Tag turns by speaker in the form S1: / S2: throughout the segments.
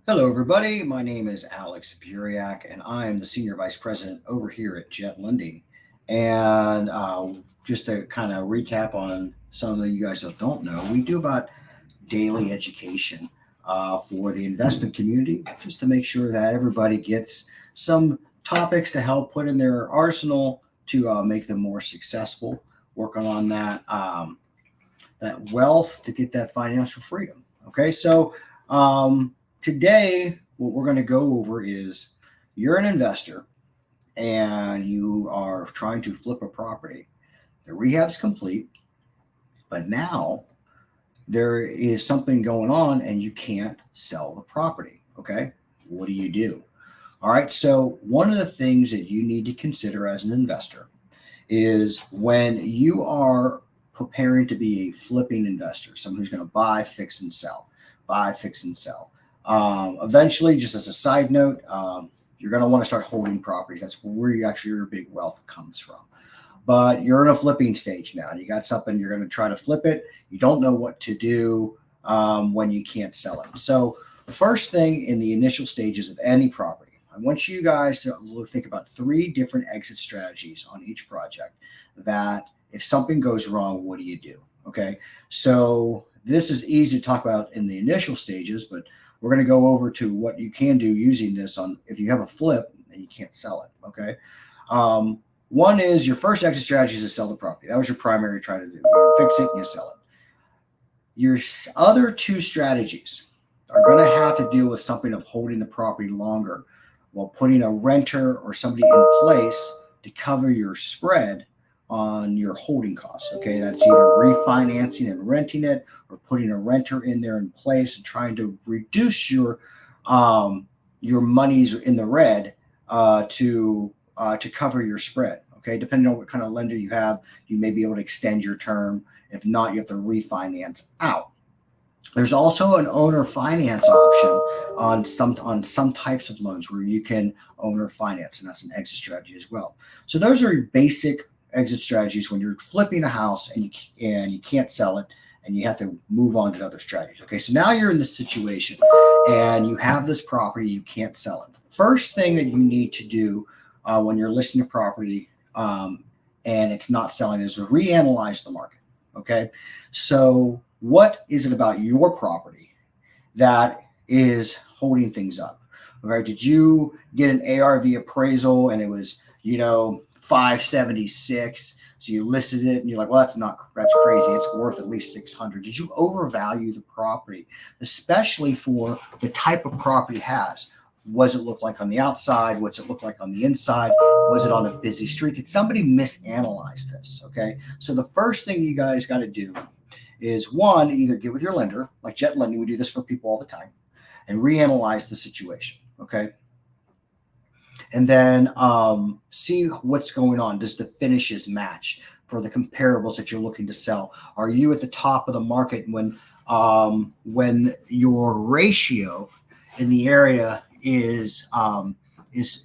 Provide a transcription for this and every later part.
S1: Hello, everybody. My name is Alex Buriak, and I am the Senior Vice President over here at Jet Lending. And just to kind of recap on some of the you guys that don't know, we do about daily education for the investment community, just to make sure that everybody gets some topics to help put in their arsenal to make them more successful, working on that wealth to get that financial freedom. Okay, so today what we're going to go over is you're an investor and you are trying to flip a property. The rehab's complete, but now there is something going on and you can't sell the property. Okay, what do you do? All right, so one of the things that you need to consider as an investor is when you are preparing to be a flipping investor, someone who's going to buy, fix, and sell, buy, fix, and sell. Eventually, just as a side note, you're going to want to start holding properties. That's where your big wealth comes from. But you're in a flipping stage now, and you got something you're going to try to flip it. You don't know what to do when you can't sell it. So the first thing in the initial stages of any property, I want you guys to think about three different exit strategies on each project that if something goes wrong, what do you do? Okay. So this is easy to talk about in the initial stages, but we're going to go over to what you can do using this on if you have a flip and you can't sell it. Okay. One is your first exit strategy is to sell the property. That was your primary try to do. You fix it and you sell it. Your other two strategies are going to have to deal with something of holding the property longer while putting a renter or somebody in place to cover your spread on your holding costs. Okay, that's either refinancing and renting it or putting a renter in there in place and trying to reduce your monies in the red to cover your spread. Okay, depending on what kind of lender you have, you may be able to extend your term. If not, you have to refinance out. There's also an owner finance option on some types of loans where you can owner finance, and that's an exit strategy as well. So those are your basic exit strategies when you're flipping a house and you can't sell it and you have to move on to other strategies. Okay, so now you're in this situation and you have this property, you can't sell it. First thing that you need to do when you're listing a property and it's not selling is to reanalyze the market. Okay, so what is it about your property that is holding things up? Okay, did you get an ARV appraisal and it was 576? So you listed it and you're like, well, that's crazy. It's worth at least 600. Did you overvalue the property, especially for the type of property it has? What does it look like on the outside? What's it look like on the inside? Was it on a busy street? Did somebody misanalyze this? Okay. So the first thing you guys got to do is one, either get with your lender, like Jet Lending, we do this for people all the time, and reanalyze the situation. Okay. And then see what's going on. Does the finishes match for the comparables that you're looking to sell? Are you at the top of the market when your ratio in the area is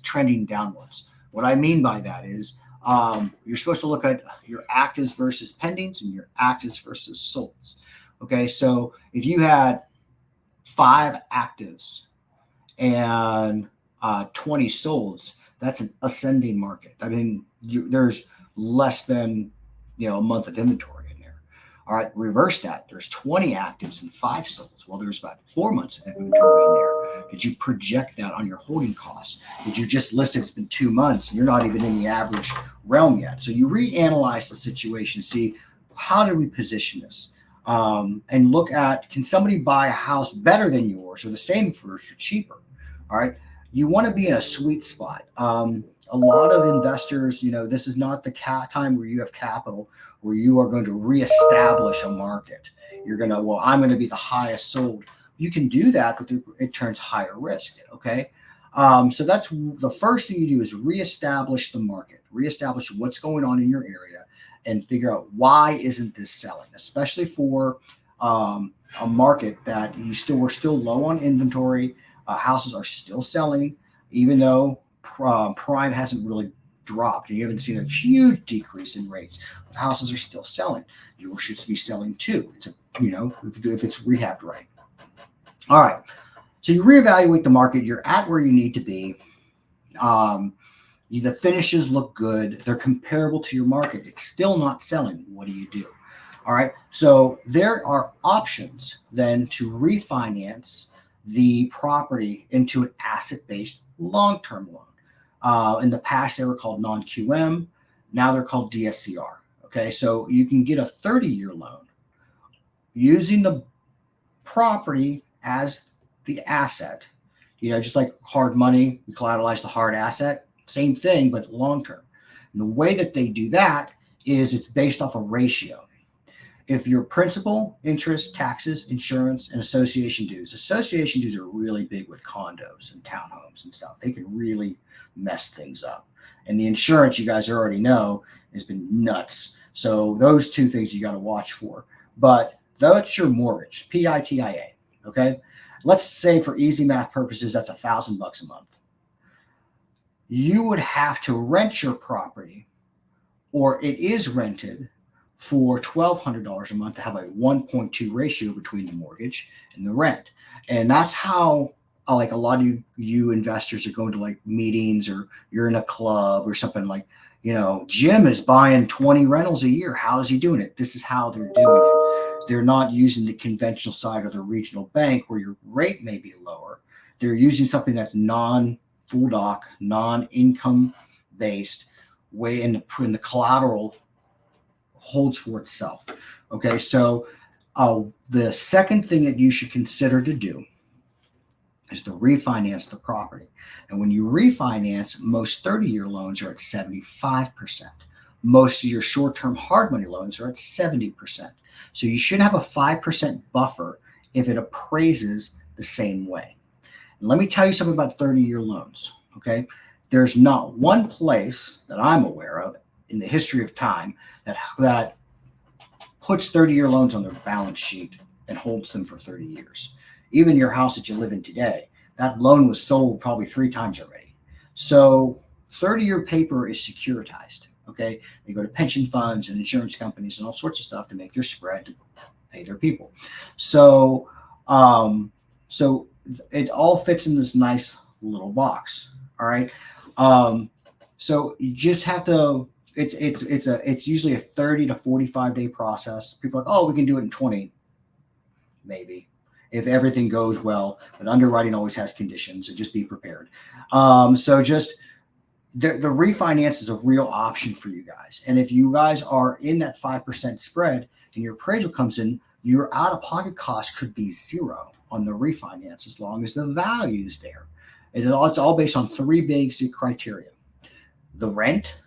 S1: trending downwards? What I mean by that is you're supposed to look at your actives versus pendings and your actives versus solds. Okay, so if you had 5 actives and 20 solds, that's an ascending market. I mean, there's less than a month of inventory in there. All right, reverse that. There's 20 actives and 5 solds. Well, there's about 4 months of inventory in there. Did you project that on your holding costs? Did you just list it? It's been 2 months and you're not even in the average realm yet. So you reanalyze the situation, see how do we position this, and look at, can somebody buy a house better than yours or the same for cheaper? All right. You want to be in a sweet spot. A lot of investors, this is not the time where you have capital where you are going to reestablish a market. You're going to, well, I'm going to be the highest sold. You can do that, but it turns higher risk. Okay. So that's the first thing you do is reestablish the market, reestablish what's going on in your area and figure out why isn't this selling, especially for a market that we're still low on inventory. Houses are still selling, even though prime hasn't really dropped. And you haven't seen a huge decrease in rates, but houses are still selling. You should be selling too. If it's rehabbed right. All right. So you reevaluate the market. You're at where you need to be. The finishes look good. They're comparable to your market. It's still not selling. What do you do? All right. So there are options then to refinance the property into an asset-based long-term loan. In the past, they were called non-QM. Now they're called DSCR. Okay. So you can get a 30-year loan using the property as the asset. Just like hard money, we collateralize the hard asset. Same thing, but long term. And the way that they do that is it's based off a ratio. If your principal, interest, taxes, insurance, and association dues are really big with condos and townhomes and stuff. They can really mess things up. And the insurance, you guys already know, has been nuts. So those two things you got to watch for. But that's your mortgage, PITIA. Okay. Let's say for easy math purposes, that's $1,000 a month. You would have to rent your property, or it is rented for $1,200 a month to have a 1.2 ratio between the mortgage and the rent. And that's how like a lot of you investors are going to like meetings, or you're in a club or something like, Jim is buying 20 rentals a year. How is he doing it? This is how they're doing it. They're not using the conventional side of the regional bank where your rate may be lower. They're using something that's non-full doc, non-income based way, in the collateral holds for itself. Okay, so the second thing that you should consider to do is to refinance the property. And when you refinance, most 30-year loans are at 75%. Most of your short-term hard money loans are at 70%. So you should have a 5% buffer if it appraises the same way. And let me tell you something about 30-year loans, okay? There's not one place that I'm aware of in the history of time that puts 30-year loans on their balance sheet and holds them for 30 years. Even your house that you live in today, that loan was sold probably 3 times already. So 30-year paper is securitized, okay? They go to pension funds and insurance companies and all sorts of stuff to make their spread to pay their people. So, so it all fits in this nice little box, all right? So you just have to, it's usually a 30 to 45 day process. People are like, oh, we can do it in 20, maybe, if everything goes well, but underwriting always has conditions, so just be prepared. So just the refinance is a real option for you guys. And if you guys are in that 5% spread and your appraisal comes in, your out-of-pocket cost could be 0 on the refinance as long as the value is there. And it's all based on 3 basic criteria: the rent,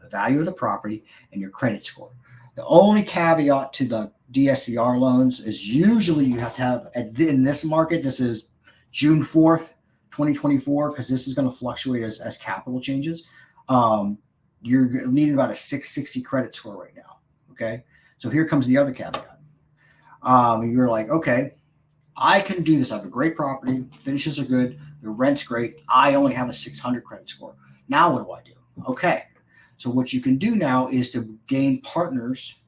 S1: the value of the property, and your credit score. The only caveat to the DSCR loans is usually you have to have, in this market, this is June 4th, 2024, because this is going to fluctuate as capital changes. You're needing about a 660 credit score right now. Okay. So here comes the other caveat. You're like, okay, I can do this. I have a great property. Finishes are good. The rent's great. I only have a 600 credit score. Now what do I do? Okay. So what you can do now is to gain partners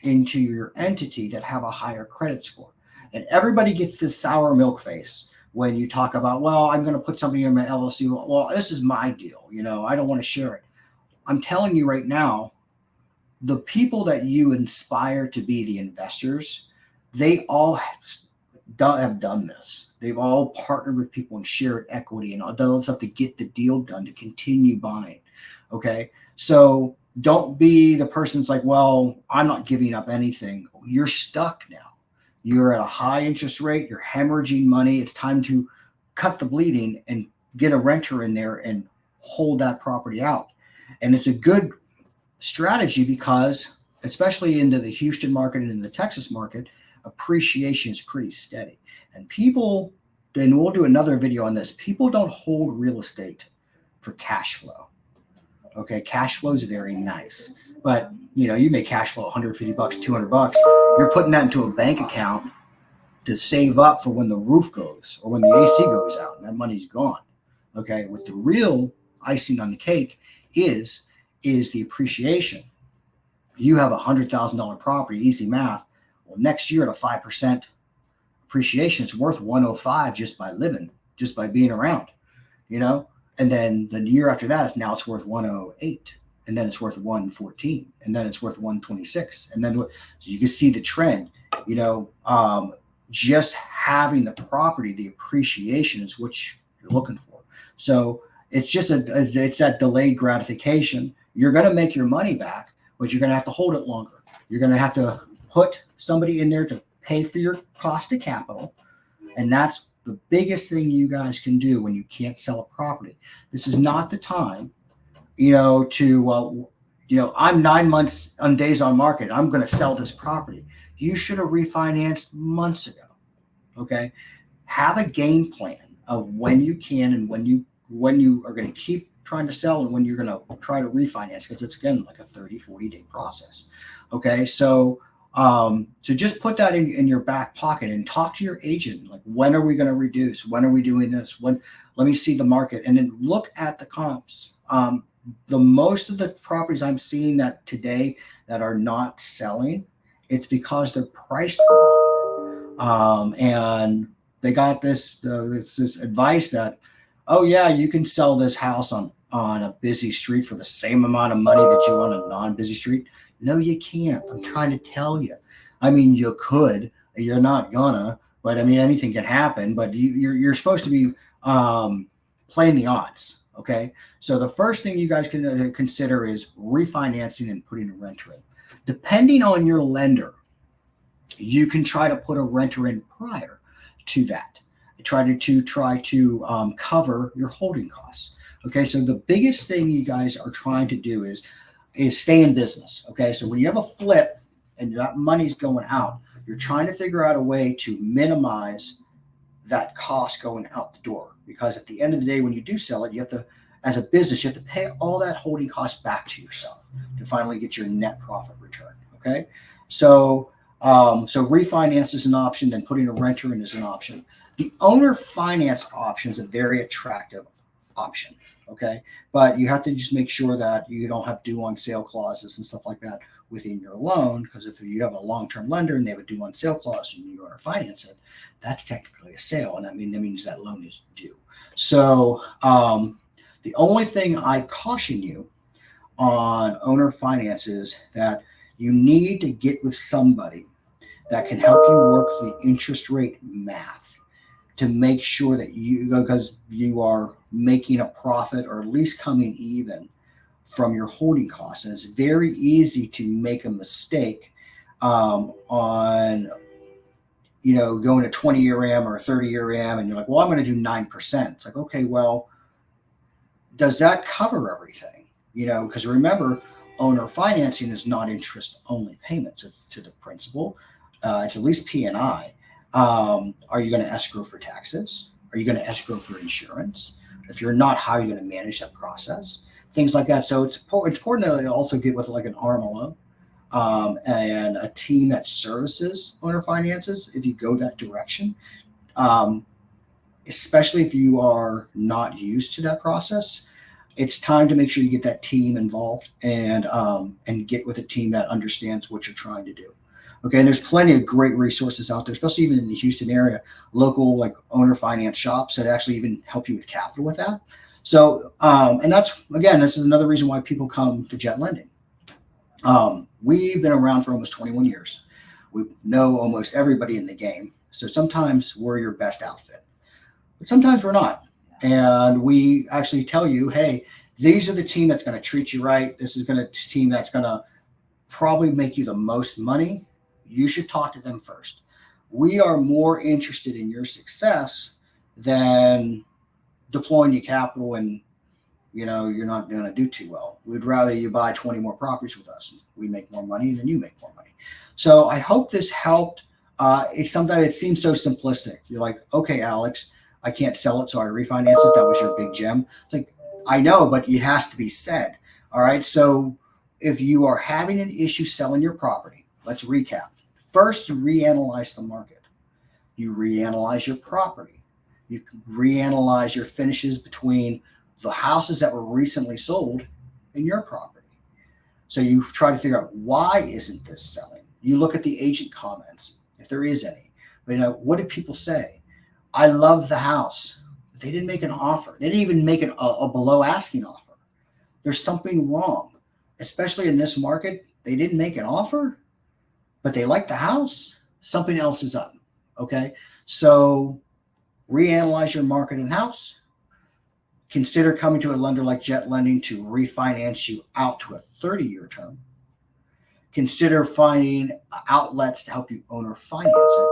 S1: into your entity that have a higher credit score. And everybody gets this sour milk face when you talk about, well, I'm going to put somebody in my LLC. Well, this is my deal. I don't want to share it. I'm telling you right now, the people that you inspire to be the investors, they all have done this. They've all partnered with people and shared equity and all done stuff to get the deal done, to continue buying. Okay. So don't be the person that's like, well, I'm not giving up anything. You're stuck now. You're at a high interest rate. You're hemorrhaging money. It's time to cut the bleeding and get a renter in there and hold that property out. And it's a good strategy because, especially into the Houston market and in the Texas market, appreciation is pretty steady. And people, and we'll do another video on this, people don't hold real estate for cash flow. Okay, cash flow is very nice, but you make cash flow $150, $200. You're putting that into a bank account to save up for when the roof goes or when the AC goes out and that money's gone. Okay, with the real icing on the cake is the appreciation. You have $100,000 property, easy math. Well, next year at a 5% appreciation. It's worth 105 just by living, just by being around, you know? And then the year after that, now it's worth 108. And then it's worth 114. And then it's worth 126. And then so you can see the trend, you know, just having the property, the appreciation is what you're looking for. So it's just it's that delayed gratification. You're going to make your money back, but you're going to have to hold it longer. You're going to have to put somebody in there to pay for your cost of capital. And that's the biggest thing you guys can do when you can't sell a property. This is not the time, you know, to, you know, I'm 9 months on days on market. I'm going to sell this property. You should have refinanced months ago. Okay. Have a game plan of when you can and when you are going to keep trying to sell and when you're going to try to refinance, because it's again like a 30-40 day process. Okay. So just put that in your back pocket and talk to your agent. Like, when are we going to reduce? When are we doing this? Let me see the market, and then look at the comps. The most of the properties I'm seeing that today that are not selling, it's because they're priced wrong. And they got this advice that, oh yeah, you can sell this house on a busy street for the same amount of money that you on a non-busy street. No, you can't. I'm trying to tell you. I mean, you could. You're not gonna. But I mean, anything can happen. But you're supposed to be playing the odds. Okay. So the first thing you guys can consider is refinancing and putting a renter in. Depending on your lender, you can try to put a renter in prior to that. Try to cover your holding costs. Okay. So the biggest thing you guys are trying to do is stay in business. Okay. So when you have a flip and that money's going out, you're trying to figure out a way to minimize that cost going out the door. Because at the end of the day, when you do sell it, you have to, as a business, you have to pay all that holding cost back to yourself to finally get your net profit return. Okay. So refinance is an option, then putting a renter in is an option. The owner finance option is a very attractive option. Okay. But you have to just make sure that you don't have due on sale clauses and stuff like that within your loan. Because if you have a long-term lender and they have a due on sale clause and you owner finance it, that's technically a sale. And that means that loan is due. So the only thing I caution you on owner finance is that you need to get with somebody that can help you work the interest rate math to make sure that because you are making a profit or at least coming even from your holding costs. And it's very easy to make a mistake on, going a 20-year AM or a 30-year AM. And you're like, well, I'm going to do 9%. It's like, okay, well, does that cover everything? Because remember, owner financing is not interest only payments. It's to the principal. It's at least P&I. Are you going to escrow for taxes? Are you going to escrow for insurance? If you're not, how are you going to manage that process? Things like that. So it's important to also get with like an RMLO and a team that services owner finances if you go that direction, especially if you are not used to that process. It's time to make sure you get that team involved and get with a team that understands what you're trying to do. Okay, and there's plenty of great resources out there, especially even in the Houston area, local like owner finance shops that actually even help you with capital with that. So, and this is another reason why people come to Jet Lending. We've been around for almost 21 years. We know almost everybody in the game. So sometimes we're your best outfit, but sometimes we're not. And we actually tell you, hey, these are the team that's going to treat you right. This is going to team that's going to probably make you the most money. You should talk to them first. We are more interested in your success than deploying your capital and you're not going to do too well. We'd rather you buy 20 more properties with us. We make more money and then you make more money. So I hope this helped. Sometimes it seems so simplistic. You're like, okay, Alex, I can't sell it, so I refinance it. That was your big gem. It's like, I know, but it has to be said. All right. So if you are having an issue selling your property, let's recap. First, you reanalyze the market. You reanalyze your property. You reanalyze your finishes between the houses that were recently sold and your property. So you try to figure out, why isn't this selling? You look at the agent comments, if there is any. But, what did people say? I love the house. They didn't make an offer. They didn't even make a below asking offer. There's something wrong, especially in this market. They didn't make an offer, but they like the house. Something else is up. Okay. So reanalyze your market and house. Consider coming to a lender like Jet Lending to refinance you out to a 30-year term. Consider finding outlets to help you owner finance it.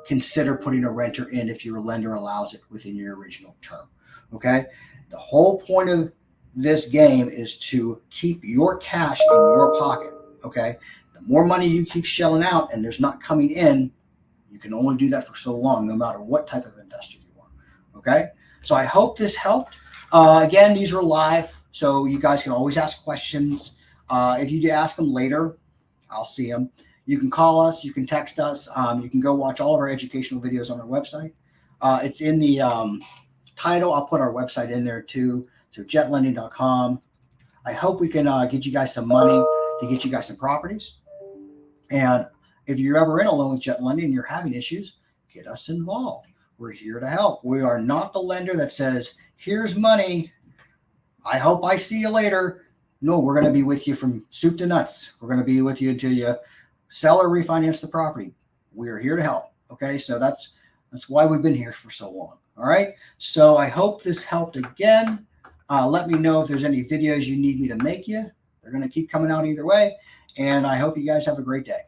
S1: Consider putting a renter in if your lender allows it within your original term. Okay. The whole point of this game is to keep your cash in your pocket. Okay. The more money you keep shelling out and there's not coming in, you can only do that for so long, no matter what type of investor you are. Okay. So I hope this helped. Again, these are live, so you guys can always ask questions. If you do ask them later, I'll see them. You can call us. You can text us. You can go watch all of our educational videos on our website. It's in the title. I'll put our website in there too. So jetlending.com. I hope we can get you guys some money to get you guys some properties. And if you're ever in a loan with Jet Lending and you're having issues, get us involved. We're here to help. We are not the lender that says, here's money. I hope I see you later. No, we're going to be with you from soup to nuts. We're going to be with you until you sell or refinance the property. We are here to help. Okay. So that's why we've been here for so long. All right. So I hope this helped again. Let me know if there's any videos you need me to make you. They're going to keep coming out either way. And I hope you guys have a great day.